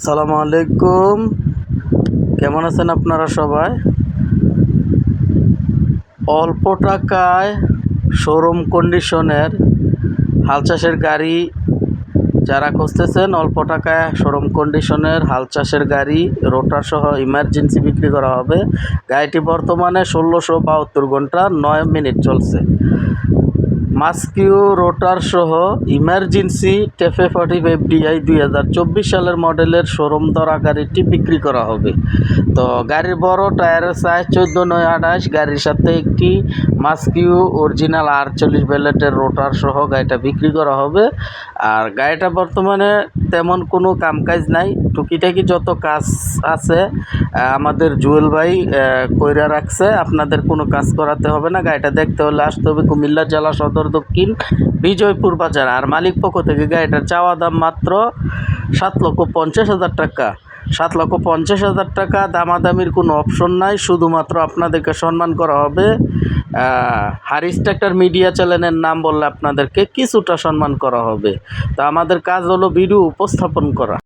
আসসালামু আলাইকুম। কেমন আছেন আপনারা সবাই? অল্প টাকায় শোরুম কন্ডিশনের হাল চাষের গাড়ি যারা খুঁজতেছেন, অল্প টাকায় শোরুম কন্ডিশনের হাল চাষের গাড়ি রোটার সহ ইমার্জেন্সি বিক্রি করা হবে। গাড়িটি বর্তমানে 1672 ঘন্টা 9 মিনিট চলছে। মাস্কিউ রোটার সহ ইমার্জেন্সি টেফে 45 ডিআই 2024 সালের মডেলের শোরুম ধরা গাড়িটি বিক্রি করা হবে। তো গাড়ির বড় টায়ারের সাইজ 14/28, গাড়ির সাথে একটি মাস্কিউ অরিজিনাল 48 ব্যালেটের রোটার সহ গাড়িটা বিক্রি করা হবে। আর গাড়িটা বর্তমানে তেমন কোনো কামকাজ নাই, টুকিটাকি যত কাজ আছে আমাদের জুয়েল ভাই কইরা রাখছে। আপনাদের কোনো কাজ করাতে হবে না। গাড়িটা দেখতে হলে আসতে হবে কুমিল্লা জেলা সদর দক্ষিণ বিজয়পুর বাজার। আর মালিক পক্ষ থেকে গাড়িটার চাওয়া দাম মাত্র 7,50,000 টাকা। 7,50,000 টাকা। দামাদামির কোনো অপশন নাই, শুধুমাত্র আপনাদেরকে সম্মান করা হবে। হারিস ট্র্যাক্টর মিডিয়া চ্যানেলের নাম বললে আপনাদেরকে কিছুটা সম্মান করা হবে। তো আমাদের কাজ হলো ভিডিও উপস্থাপন করা।